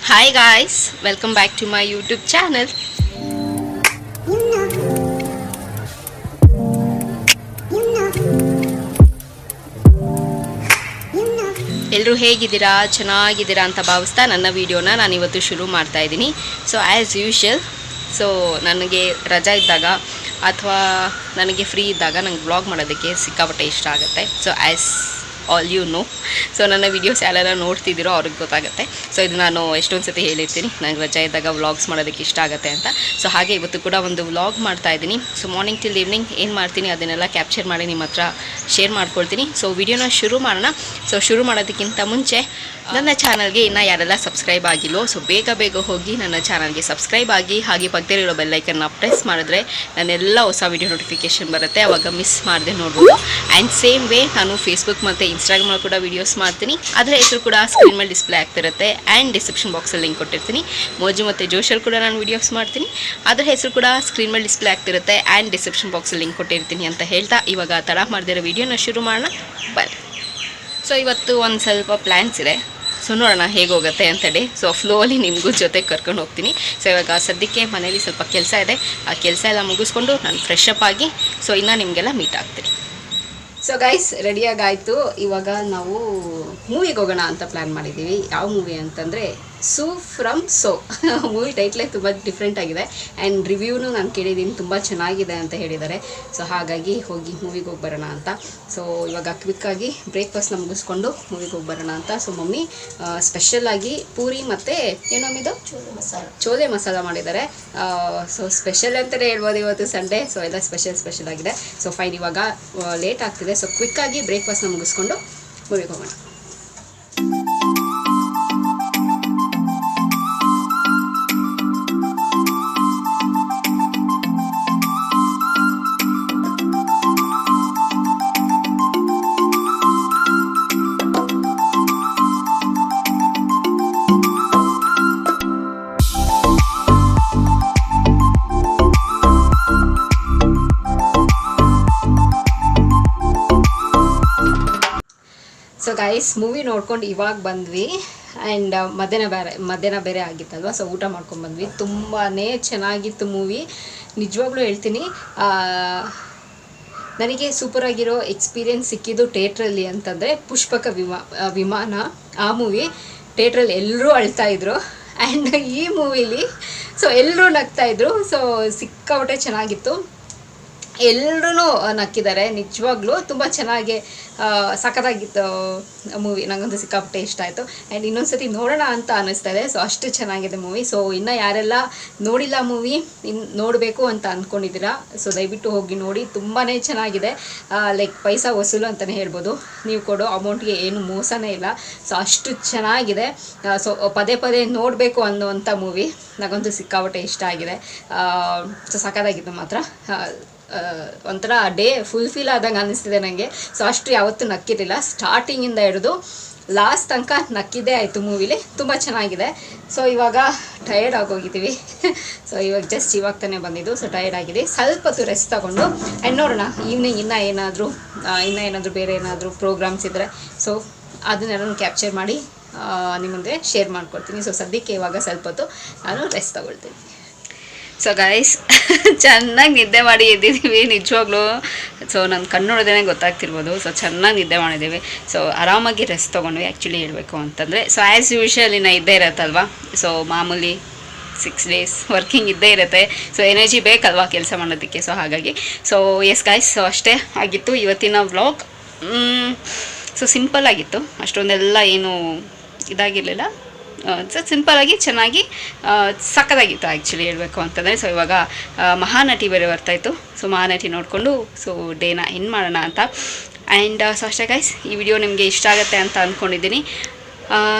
Hi guys, welcome back to my YouTube channel. ಎಲ್ಲರೂ ಹೇಗಿದ್ದೀರಾ ಚೆನ್ನಾಗಿದ್ದೀರಾ ಅಂತ ಭಾವಿಸ್ತಾ ನನ್ನ ವಿಡಿಯೋನ ನಾನು ಇವತ್ತು ಶುರು ಮಾಡ್ತಾ ಇದ್ದೀನಿ. ಸೊ ಆ್ಯಸ್ ಯೂಶುವಲ್ ನನಗೆ ರಜಾ ಇದ್ದಾಗ ಅಥವಾ ನನಗೆ ಫ್ರೀ ಇದ್ದಾಗ ನಂಗೆ ವ್ಲಾಗ್ ಮಾಡೋದಕ್ಕೆ ಸಿಕ್ಕಾಪಟ್ಟೆ ಇಷ್ಟ ಆಗುತ್ತೆ. So as all you know, so ನನ್ನ ವೀಡಿಯೋಸ್ ಯಾರೆಲ್ಲ ನೋಡ್ತಿದ್ದೀರೋ ಅವ್ರಿಗೆ ಗೊತ್ತಾಗುತ್ತೆ. ಸೊ ಇದು ನಾನು ಎಷ್ಟೊಂದು ಸತಿ ಹೇಳಿರ್ತೀನಿ, ನನಗೆ ರಜೆ ಇದ್ದಾಗ ವ್ಲಾಗ್ಸ್ ಮಾಡೋದಕ್ಕೆ ಇಷ್ಟ ಆಗುತ್ತೆ ಅಂತ. ಸೊ ಹಾಗೆ ಇವತ್ತು ಕೂಡ ಒಂದು ವ್ಲಾಗ್ ಮಾಡ್ತಾ ಇದ್ದೀನಿ. ಸೊ ಮಾರ್ನಿಂಗ್ ಟಿಲ್ ಈವ್ನಿಂಗ್ ಏನು ಮಾಡ್ತೀನಿ ಅದನ್ನೆಲ್ಲ ಕ್ಯಾಪ್ಚರ್ ಮಾಡಿ ನಿಮ್ಮ ಹತ್ರ ಶೇರ್ ಮಾಡ್ಕೊಳ್ತೀನಿ. ಸೊ ವಿಡಿಯೋನ ಶುರು ಮಾಡೋಣ. ಸೊ ಶುರು ಮಾಡೋದಕ್ಕಿಂತ ಮುಂಚೆ ನನ್ನ ಚಾನಲ್ಗೆ ಇನ್ನೂ ಯಾರೆಲ್ಲ ಸಬ್ಸ್ಕ್ರೈಬ್ ಆಗಿಲ್ಲೋ ಸೊ ಬೇಗ ಹೋಗಿ ನನ್ನ ಚಾನಲ್ಗೆ ಸಬ್ಸ್ಕ್ರೈಬ್ ಆಗಿ, ಹಾಗೆ ಪಕ್ಕದಲ್ಲಿರೋ ಬೆಲ್ಲೈಕನ್ನ ಪ್ರೆಸ್ ಮಾಡಿದ್ರೆ ನನ್ನೆಲ್ಲ ಹೊಸ ವಿಡಿಯೋ ನೋಟಿಫಿಕೇಷನ್ ಬರುತ್ತೆ, ಆವಾಗ ಮಿಸ್ ಮಾಡದೆ ನೋಡ್ಬೋದು. ಆ್ಯಂಡ್ ಸೇಮ್ ವೇ ನಾನು ಫೇಸ್ಬುಕ್ ಮತ್ತು ಇನ್ಸ್ಟಾಗ್ರಾಮಲ್ಲಿ ಕೂಡ ವೀಡಿಯೋಸ್ ಮಾಡ್ತೀನಿ. ಅದರ ಹೆಸರು ಕೂಡ ಸ್ಕ್ರೀನ್ ಮೇಲೆ ಡಿಸ್ಪ್ಲೇ ಆಗ್ತಿರುತ್ತೆ. ಆ್ಯಂಡ್ ಡಿಸ್ಕ್ರಿಪ್ಷನ್ ಬಾಕ್ಸಲ್ಲಿ ಲಿಂಕ್ ಕೊಟ್ಟಿರ್ತೀನಿ. ಮೋಜು ಮತ್ತು ಜೋಶಲ್ಲಿ ಕೂಡ ನಾನು ವೀಡಿಯೋಸ್ ಮಾಡ್ತೀನಿ, ಅದರ ಹೆಸರು ಕೂಡ ಸ್ಕ್ರೀನ್ ಮೇಲೆ ಡಿಸ್ಪ್ಲೇ ಆಗ್ತಿರುತ್ತೆ. ಆ್ಯಂಡ್ ಡಿಸ್ಕ್ರಿಪ್ಷನ್ ಬಾಕ್ಸಲ್ಲಿ ಲಿಂಕ್ ಕೊಟ್ಟಿರ್ತೀನಿ ಅಂತ ಹೇಳ್ತಾ ಇವಾಗ ತಡ ಮಾಡಿದಿರೋ ವೀಡಿಯೋನ ಶುರು ಮಾಡೋಣ ಬನ್ನಿ. ಸೊ ಇವತ್ತು ಒಂದು ಸ್ವಲ್ಪ ಪ್ಲ್ಯಾನ್ಸ್ ಇದೆ. ಸೊ ನೋಡೋಣ ಹೇಗೆ ಹೋಗುತ್ತೆ ಅಂತೇಳಿ. ಸೊ ಫ್ಲೋಲಿ ನಿಮಗೂ ಜೊತೆ ಕರ್ಕೊಂಡು ಹೋಗ್ತೀನಿ. ಸೊ ಇವಾಗ ಸದ್ಯಕ್ಕೆ ಮನೇಲಿ ಸ್ವಲ್ಪ ಕೆಲಸ ಇದೆ, ಆ ಕೆಲಸ ಎಲ್ಲ ಮುಗಿಸ್ಕೊಂಡು ನಾನು ಫ್ರೆಶ್ ಅಪ್ ಆಗಿ ಸೊ ಇನ್ನು ನಿಮಗೆಲ್ಲ ಮೀಟ್ ಆಗ್ತೀನಿ. ಸೊ ಗೈಸ್ ರೆಡಿಯಾಗಾಯಿತು. ಇವಾಗ ನಾವು ಮೂವಿಗೆ ಹೋಗೋಣ ಅಂತ ಪ್ಲ್ಯಾನ್ ಮಾಡಿದ್ದೀವಿ. ಯಾವ ಮೂವಿ ಅಂತಂದರೆ ಸೂ ಫ್ರಮ್ ಸೋ. ಮೂವಿ ಟೈಟ್ಲೇ ತುಂಬ ಡಿಫ್ರೆಂಟ್ ಆಗಿದೆ. ಆ್ಯಂಡ್ ರಿವ್ಯೂನು ನಾನು ಕೇಳಿದ್ದೀನಿ, ತುಂಬ ಚೆನ್ನಾಗಿದೆ ಅಂತ ಹೇಳಿದ್ದಾರೆ. ಸೊ ಹಾಗಾಗಿ ಹೋಗಿ ಮೂವಿಗೆ ಹೋಗಿ ಬರೋಣ ಅಂತ. ಸೊ ಇವಾಗ ಕ್ವಿಕ್ಕಾಗಿ ಬ್ರೇಕ್ಫಾಸ್ಟ್ನ ಮುಗಿಸ್ಕೊಂಡು ಮೂವಿಗೆ ಹೋಗಿ ಬರೋಣ ಅಂತ. ಸೊ ಮಮ್ಮಿ ಸ್ಪೆಷಲಾಗಿ ಪೂರಿ ಮತ್ತು ಏನೊಮ್ಮಿದು ಚೋಲೆ ಮಸಾಲ ಮಾಡಿದ್ದಾರೆ. ಸೊ ಸ್ಪೆಷಲ್ ಅಂತಲೇ ಹೇಳ್ಬೋದು, ಇವತ್ತು ಸಂಡೇ. ಸೊ ಎಲ್ಲ ಸ್ಪೆಷಲ್ ಆಗಿದೆ. ಸೊ ಫೈನ್, ಇವಾಗ ಲೇಟ್ ಆಗ್ತಿದೆ. ಸೊ ಕ್ವಿಕ್ಕಾಗಿ ಬ್ರೇಕ್ಫಾಸ್ಟ್ನ ಮುಗಿಸ್ಕೊಂಡು ಮೂವಿಗೆ ಹೋಗೋಣ. ಸೊ ಗೈಸ್ ಮೂವಿ ನೋಡ್ಕೊಂಡು ಇವಾಗ ಬಂದ್ವಿ. ಆ್ಯಂಡ್ ಮಧ್ಯಾಹ್ನ ಬೇರೆ ಆಗಿತ್ತಲ್ವ, ಸೊ ಊಟ ಮಾಡ್ಕೊಂಡು ಬಂದ್ವಿ. ತುಂಬಾ ಚೆನ್ನಾಗಿತ್ತು ಮೂವಿ, ನಿಜವಾಗ್ಲೂ ಹೇಳ್ತೀನಿ. ನನಗೆ ಸೂಪರಾಗಿರೋ ಎಕ್ಸ್ಪೀರಿಯೆನ್ಸ್ ಸಿಕ್ಕಿದ್ದು ಥಿಯೇಟ್ರಲ್ಲಿ ಅಂತಂದರೆ ಪುಷ್ಪಕ ವಿಮಾನ. ಆ ಮೂವಿ ಥಿಯೇಟ್ರಲ್ಲಿ ಎಲ್ಲರೂ ಅಳ್ತಾಯಿದ್ರು. ಆ್ಯಂಡ್ ಈ ಮೂವಿಲಿ ಸೊ ಎಲ್ಲರೂ ನಗ್ತಾಯಿದ್ರು. ಸೊ ಸಿಕ್ಕಾಪಟ್ಟೆ ಚೆನ್ನಾಗಿತ್ತು, ಎಲ್ಲರೂ ನಕ್ಕಿದ್ದಾರೆ. ನಿಜವಾಗ್ಲೂ ತುಂಬ ಚೆನ್ನಾಗಿ ಸಖತ್ತಾಗಿತ್ತು ಮೂವಿ. ನನಗಂತೂ ಸಿಕ್ಕಾಪಟ್ಟೆ ಇಷ್ಟ ಆಯಿತು. ಆ್ಯಂಡ್ ಇನ್ನೊಂದು ನೋಡೋಣ ಅಂತ ಅನ್ನಿಸ್ತಾ ಇದೆ. ಸೊ ಅಷ್ಟು ಚೆನ್ನಾಗಿದೆ ಮೂವಿ. ಸೊ ಇನ್ನು ಯಾರೆಲ್ಲ ನೋಡಿಲ್ಲ ಮೂವಿ, ನೋಡಬೇಕು ಅಂತ ಅಂದ್ಕೊಂಡಿದ್ದೀರಾ, ಸೊ ದಯವಿಟ್ಟು ಹೋಗಿ ನೋಡಿ. ತುಂಬಾ ಚೆನ್ನಾಗಿದೆ. ಲೈಕ್ ಪೈಸಾ ವಸೂಲು ಅಂತಲೇ ಹೇಳ್ಬೋದು. ನೀವು ಕೊಡೋ ಅಮೌಂಟ್ಗೆ ಏನು ಮೋಸನೇ ಇಲ್ಲ. ಸೊ ಅಷ್ಟು ಚೆನ್ನಾಗಿದೆ. ಸೊ ಪದೇ ನೋಡಬೇಕು ಅನ್ನೋವಂಥ ಮೂವಿ. ನನಗಂತೂ ಸಿಕ್ಕಾಪಟ್ಟೆ ಇಷ್ಟ ಆಗಿದೆ. ಸೊ ಸಖತ್ತಾಗಿತ್ತು ಮಾತ್ರ. ಒಂಥರ ಡೇ ಫುಲ್ಫಿಲ್ ಆದಂಗೆ ಅನ್ನಿಸ್ತಿದೆ ನನಗೆ. ಸೊ ಅಷ್ಟು ಯಾವತ್ತೂ ನಕ್ಕಿರಲಿಲ್ಲ, ಸ್ಟಾರ್ಟಿಂಗಿಂದ ಹಿಡಿದು ಲಾಸ್ಟ್ ತನಕ ನಕ್ಕಿದ್ದೇ ಆಯಿತು ಮೂವಿಲಿ. ತುಂಬ ಚೆನ್ನಾಗಿದೆ. ಸೊ ಇವಾಗ ಟಯರ್ಡ್ ಆಗೋಗಿದ್ದೀವಿ. ಸೊ ಇವಾಗ ತಾನೇ ಬಂದಿದ್ದು. ಸೊ ಟಯರ್ಡ್ ಆಗಿದೆ, ಸ್ವಲ್ಪ ಹೊತ್ತು ರೆಸ್ಟ್ ತಗೊಂಡು ಆ್ಯಂಡ್ ನೋಡೋಣ ಈವ್ನಿಂಗ್ ಇನ್ನೂ ಏನಾದರೂ ಬೇರೆ ಏನಾದರೂ ಪ್ರೋಗ್ರಾಮ್ಸ್ ಇದ್ದರೆ ಸೊ ಅದನ್ನೆಲ್ಲ ಕ್ಯಾಪ್ಚರ್ ಮಾಡಿ ನಿಮ್ಮ ಮುಂದೆ ಶೇರ್ ಮಾಡ್ಕೊಳ್ತೀನಿ. ಸೊ ಸದ್ಯಕ್ಕೆ ಇವಾಗ ಸ್ವಲ್ಪ ಹೊತ್ತು ನಾನು ರೆಸ್ಟ್ ತಗೊಳ್ತೀನಿ. ಸೊ ಗೈಸ್ ಚೆನ್ನಾಗಿ ನಿದ್ದೆ ಮಾಡಿ ಎದ್ದಿದ್ದೀವಿ ನಿಜವಾಗ್ಲೂ. ಸೊ ನನ್ನ ಕಣ್ಣು ನೋಡೋದೇ ಗೊತ್ತಾಗ್ತಿರ್ಬೋದು. ಸೊ ಚೆನ್ನಾಗಿ ನಿದ್ದೆ ಮಾಡಿದ್ದೀವಿ. ಸೊ ಆರಾಮಾಗಿ ರೆಸ್ಟ್ ತೊಗೊಂಡ್ವಿ ಆ್ಯಕ್ಚುಲಿ ಹೇಳಬೇಕು ಅಂತಂದರೆ. ಸೊ ಆ್ಯಸ್ ಯೂಶುವಲ್ ಇನ್ನು ಇದ್ದೇ ಇರುತ್ತಲ್ವ. ಸೊ ಮಾಮೂಲಿ 6 days ವರ್ಕಿಂಗ್ ಇದ್ದೇ ಇರುತ್ತೆ. ಸೊ ಎನರ್ಜಿ ಬೇಕಲ್ವಾ ಕೆಲಸ ಮಾಡೋದಕ್ಕೆ. ಸೊ ಹಾಗಾಗಿ ಸೊ ಎಸ್ ಗೈಸ್, ಸೊ ಅಷ್ಟೇ ಆಗಿತ್ತು ಇವತ್ತಿನ ವ್ಲಾಗ್. ಸೊ ಸಿಂಪಲ್ ಆಗಿತ್ತು, ಅಷ್ಟೊಂದೆಲ್ಲ ಏನು ಇದಾಗಿರಲಿಲ್ಲ. ಸೊ ಸಿಂಪಲಾಗಿ ಚೆನ್ನಾಗಿ ಸಕ್ಕತ್ತಾಗಿತ್ತು ಆ್ಯಕ್ಚುಲಿ ಹೇಳಬೇಕು ಅಂತಂದರೆ. ಸೊ ಇವಾಗ ಮಹಾನಟಿ ಬೇರೆ ಬರ್ತಾಯಿತ್ತು. ಸೊ ಮಹಾನಟಿ ನೋಡಿಕೊಂಡು ಸೊ ಡೇನ ಎಂಡ್ ಮಾಡೋಣ ಅಂತ. ಆ್ಯಂಡ್ ಸೊ ಅಷ್ಟೇ ಗೈಸ್, ಈ ವಿಡಿಯೋ ನಿಮಗೆ ಇಷ್ಟ ಆಗುತ್ತೆ ಅಂತ ಅಂದ್ಕೊಂಡಿದ್ದೀನಿ.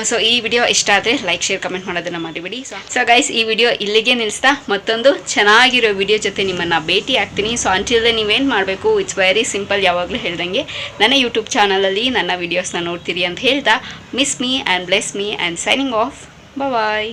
ಸೊ ಈ ವಿಡಿಯೋ ಇಷ್ಟ ಆದರೆ ಲೈಕ್ ಶೇರ್ ಕಮೆಂಟ್ ಮಾಡೋದನ್ನು ಮಾಡಿಬಿಡಿ. ಸೊ ಗೈಸ್ ಈ ವಿಡಿಯೋ ಇಲ್ಲಿಗೆ ನಿಲ್ಲಿಸ್ತಾ ಮತ್ತೊಂದು ಚೆನ್ನಾಗಿರೋ ವಿಡಿಯೋ ಜೊತೆ ನಿಮ್ಮನ್ನು ಭೇಟಿ ಆಗ್ತೀನಿ. ಸೊ ಅಂಟಿಲ್ದೆ ನೀವೇನು ಮಾಡಬೇಕು, ಇಟ್ಸ್ ವೆರಿ ಸಿಂಪಲ್. ಯಾವಾಗಲೂ ಹೇಳ್ದಂಗೆ ನನ್ನ ಯೂಟ್ಯೂಬ್ ಚಾನಲಲ್ಲಿ ನನ್ನ ವೀಡಿಯೋಸ್ನ ನೋಡ್ತೀರಿ ಅಂತ ಹೇಳ್ತಾ miss me and bless me and signing off. Bye.